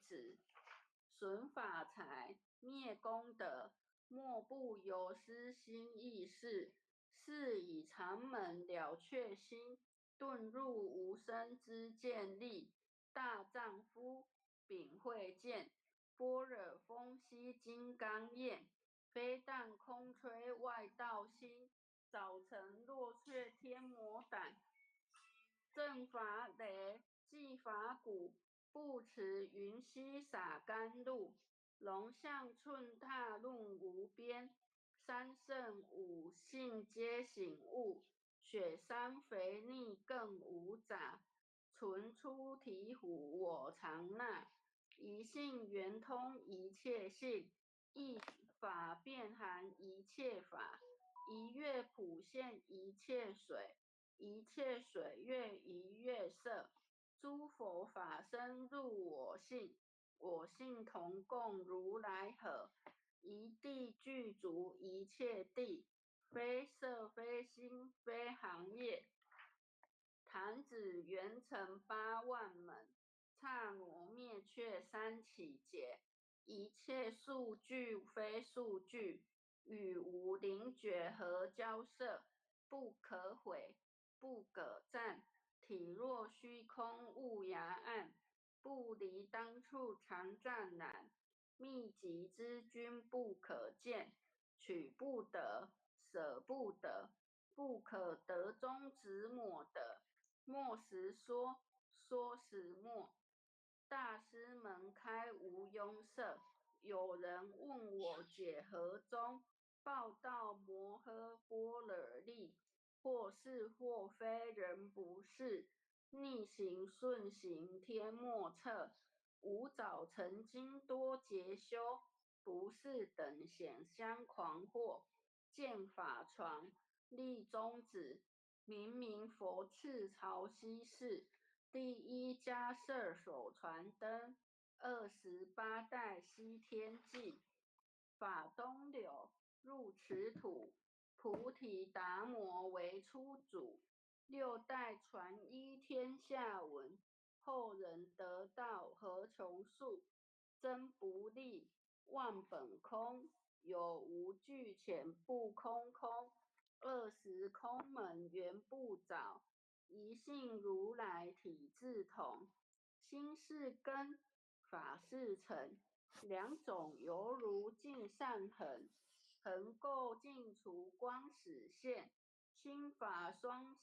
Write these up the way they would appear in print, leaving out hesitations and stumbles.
止，损法财，灭功德，莫不由私心意事。是以常门了却心，遁入无生之见力。大丈夫秉慧见，般若风息金刚焰。非但空吹外道心，早晨落却天魔胆。正法雷，即法鼓，不持云溪洒甘露。龙象寸踏论无边，三圣五性皆醒悟。雪山肥腻更无杂，纯出醍醐我常纳。一性圆通一切性，一法遍含一切法。一月普现一切水，一切水月一月色。诸佛法身入我性，我性同共如来河。一地具足一切地，非色非心非行业。弹指圆成八万门，刹那灭却三起劫。一切数据非数据，与无灵觉合交涉。不可毁，不可占。体若虚空无涯岸，不离当处常湛然。秘籍之君不可见，取不得，舍不得。不可得中直抹得，莫实说，说实莫。大师门开无庸塞，有人问我解何中？报道摩诃般若力，或是或非人不是。逆行顺行天莫测，无早成经多劫修，不是等显相狂惑。见法传，立宗旨，明明佛赐潮汐事。第一迦摄手传灯，28代西天记。法东流，入池土，菩提达摩为初祖。6代传依天下闻，后人得道何穷数。真不立，万本空，有无俱浅不空空。20空门原不着，一性如来体自同。心是根，法是尘，两种犹如镜上痕。痕垢尽除光始现，心法双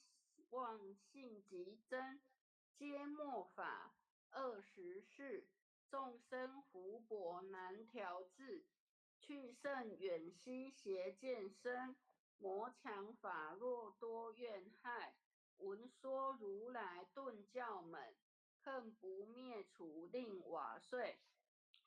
妄性即真。皆末法20事，众生福薄难调治。去甚远兮邪见深，魔强法弱多怨害。闻说如来顿教门，恨不灭除令瓦碎。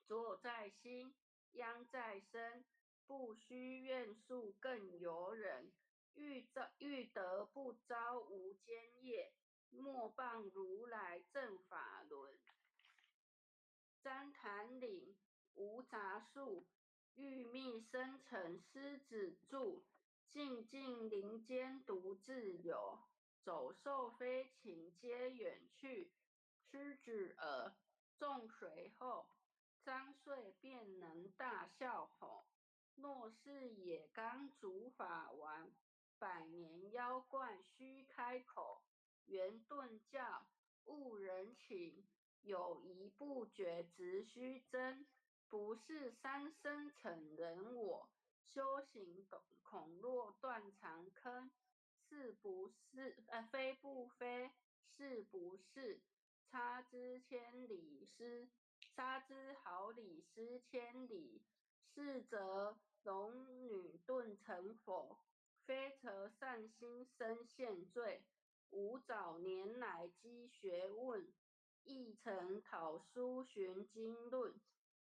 作在心，殃在身，不须怨诉更尤人。欲得不招无间业，莫谤如来正法轮。旃檀岭，无杂树，欲觅生辰狮子住。静静林间独自游，走兽飞禽皆远去。狮子耳，众随后，张遂便能大笑吼。若是野刚竺法王，百年妖怪须开口。圆顿教，误人情，有疑不决直须争。不是三生成人我，修行恐落断肠坑。是不是？非不非，是不是？差之千里失，差之毫厘失千里。是则龙女顿成佛，非则善心生现罪。吾早年来积学问，亦曾讨书寻经论。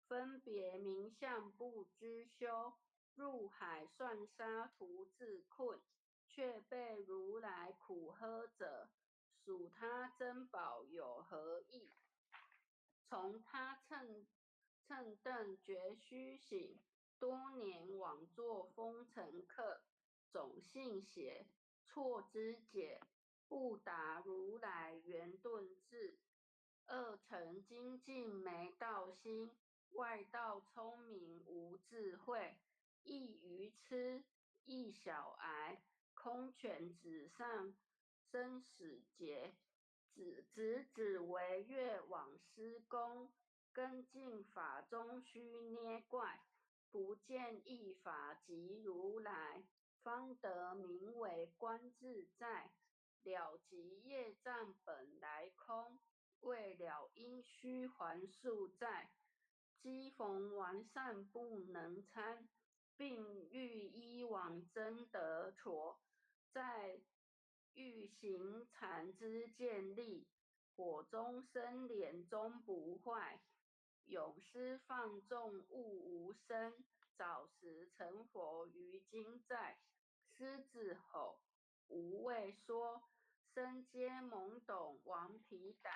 分别名相不知修，入海算沙徒自困。却被如来苦喝者，数他珍宝有何益？从他乘凳觉虚醒，多年枉作风尘客。总信邪，错知解，不达如来圆顿智。二乘精进没道心，外道聪明无智慧，一愚痴，一小癌，空犬纸上生死劫。子为越往施功，跟进法中须捏怪，不见一法即如来，方得名为观自在。了即业障本来空，未了因虚还数在。机逢完善不能参，并欲依往真得着。在欲行禅之见力，火中生莲终不坏。永施放纵物无生，早时成佛于今在。狮子吼，无畏说，身皆懵懂顽皮打。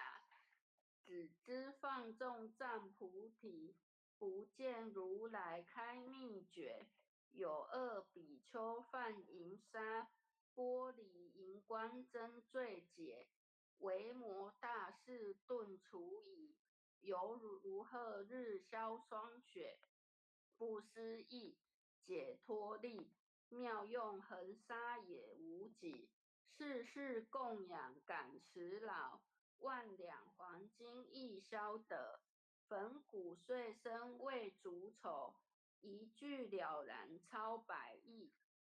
只知放纵占菩提，不见如来开秘诀。有二比丘犯淫杀，玻璃银光真罪解。维摩大士顿除疑，犹如何日消霜雪。不思议，解脱力，妙用恒沙也无几。世世供养感持老，万两黄金亦消得。粉骨碎身为足丑，一句了然超百亿。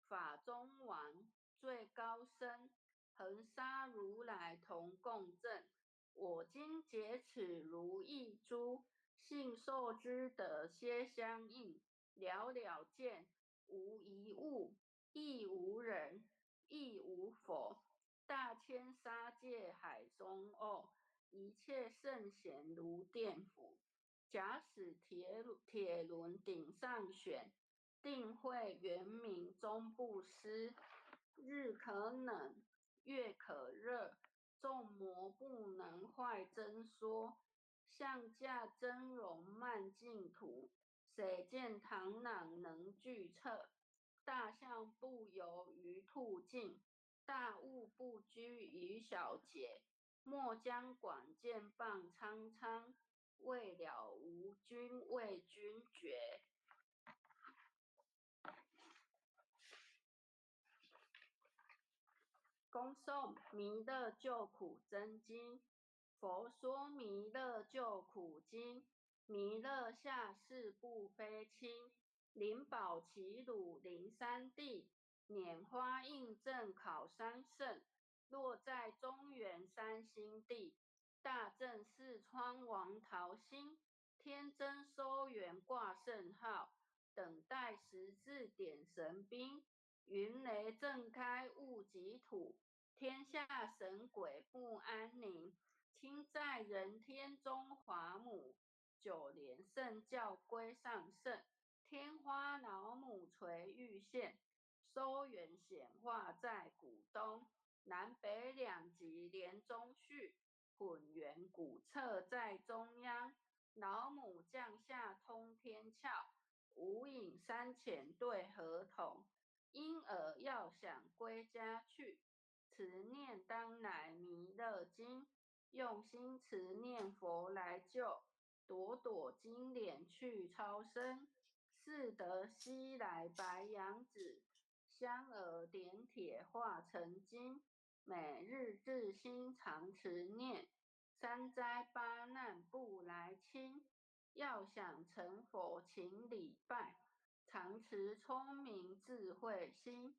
法中王最高深，恒沙如来同共振。我今解此如意珠，信受之得皆相应。了了见，无一物，亦无人，亦无佛。大千沙界海中哦，一切圣贤如电斧。假使铁轮顶上悬，定会圆明终不失。日可冷，月可热，众魔不能坏真说。象驾真容漫净土，谁见螳螂能拒测？大象不游于兔境，大物不居于小节。莫将广剑棒苍苍，未了无君为君绝。恭诵《弥勒救苦真经》。佛说弥勒救苦经，弥勒下世不非轻。灵宝齐鲁灵山地，拈花印证考三圣。落在中原三星地，大正四川王桃心。天真收圆挂圣号，等待十字点神兵。云雷震开物极土，天下神鬼不安宁。亲在人天中华母，九莲圣教归上圣。天花老母垂玉线，收圆显化在古东。南北两极连中续，混元古册在中央。老母降下通天窍，无影山前对合同。因而要想归家去，持念当来弥勒经。用心持念佛来救，朵朵金莲去超生。似得西来白羊子，香儿点铁化成金。每日至心常持念，三灾八难不来侵。要想成佛请礼拜，常持聪明智慧心。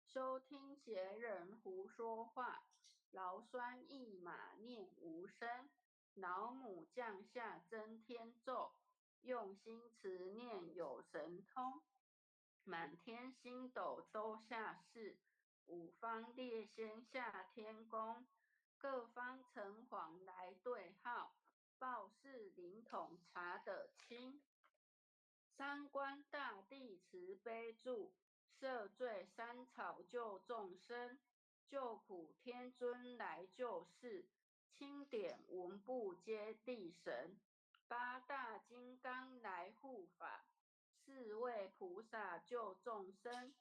收听邪人胡说话，劳酸一马念无声。老母降下真天咒，用心持念有神通。满天星斗都下世，五方列仙下天宫。各方城隍来对号，报事灵统查得清。三官大帝慈悲助，赦罪三草救众生。救苦天尊来救世，钦点文部皆地神。八大金刚来护法，四位菩萨救众生。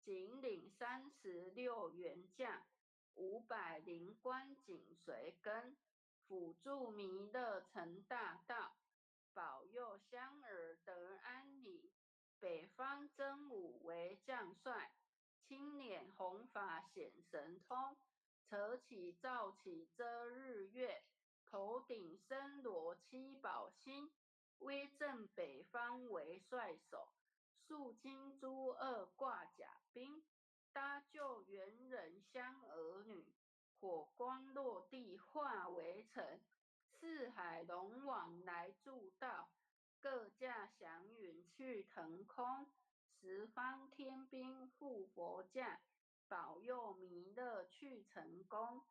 紧领36员将，500灵官紧随跟。辅助弥勒成大道，保佑香儿得安宁。北方真武为将帅，青脸红发显神通。扯起罩起遮日月，头顶身罗七宝星。威震北方为帅首，素金珠二挂甲兵。搭救猿人香儿女，火光落地化为尘。四海龙王来助道，各驾祥云去腾空。十方天兵护佛驾，保佑弥勒去成功。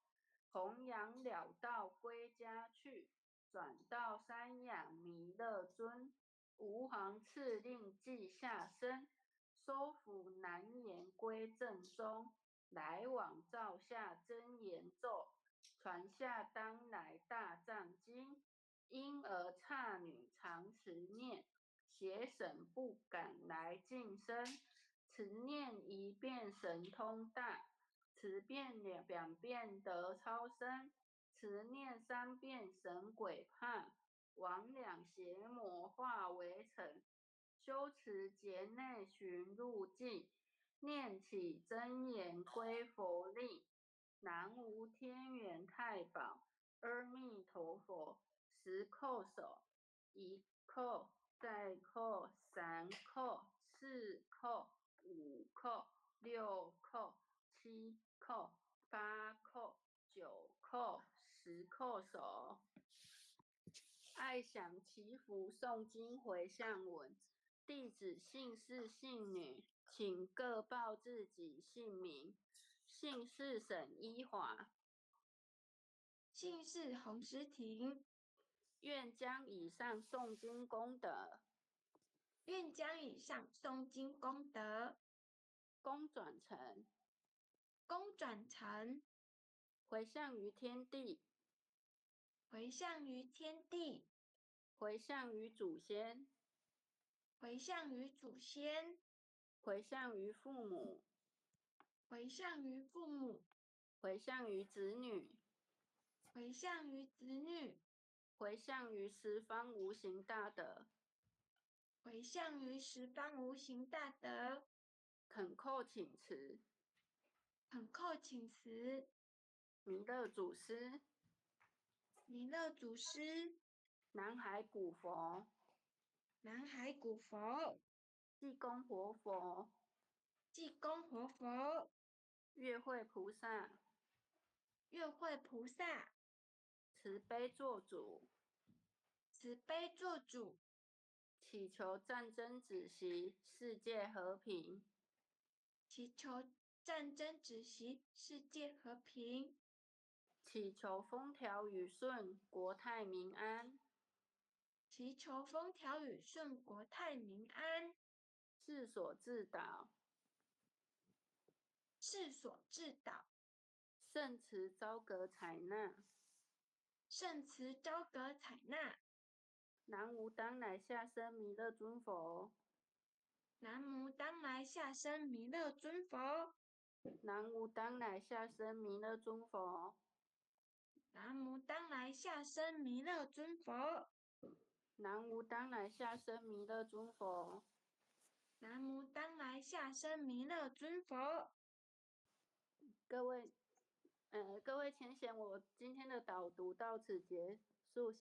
弘扬了道归家去，转到山养弥勒尊。吾皇敕令记下身，收服难言归正中。来往照下真言咒，传下当来大藏经。因而刹女常持念，邪神不敢来近身。持念一遍神通大，持遍两遍得超生。持念三遍神鬼怕，魍魉邪魔化为尘。修持劫内寻路径，念起真言归佛令。南无天元太保，阿弥陀佛。十叩首，一叩，再叩，三叩，四叩，五叩，六叩，七叩，八叩，九叩，十叩首。爱想祈福诵经回向文，弟子姓氏姓女，请各报自己姓名。姓氏沈一华，姓氏洪诗婷，愿将以上诵经功德，愿将以上诵经功德，功转成，回向于天地，回向于天地，回向于祖先，回向于祖先，回向于父母，回向于父母，回向于子女，回向于子女，回向于十方无形大德，回向于十方无形大德。恳叩请辞，恳叩请辞，弥勒祖师，弥勒祖师，南海古佛，南海古佛，济公活佛，济公活佛，月慧菩萨，月慧菩萨，慈悲做主，慈悲做主，祈求战争止息，世界和平。祈求战争止息，世界和平。祈求风调雨顺，国泰民安。祈求风调雨顺，国泰民安。世所自导，世所自导，圣慈昭格采纳。圣慈昭格采纳。南无当来下生弥勒尊佛。南无当来下生弥勒尊佛。南无当来下生弥勒尊佛。南无当来下生弥勒尊佛。南无当来下生弥勒尊佛。南无当来下生弥勒尊佛。各位，各位浅显，我今天的导读到此结束。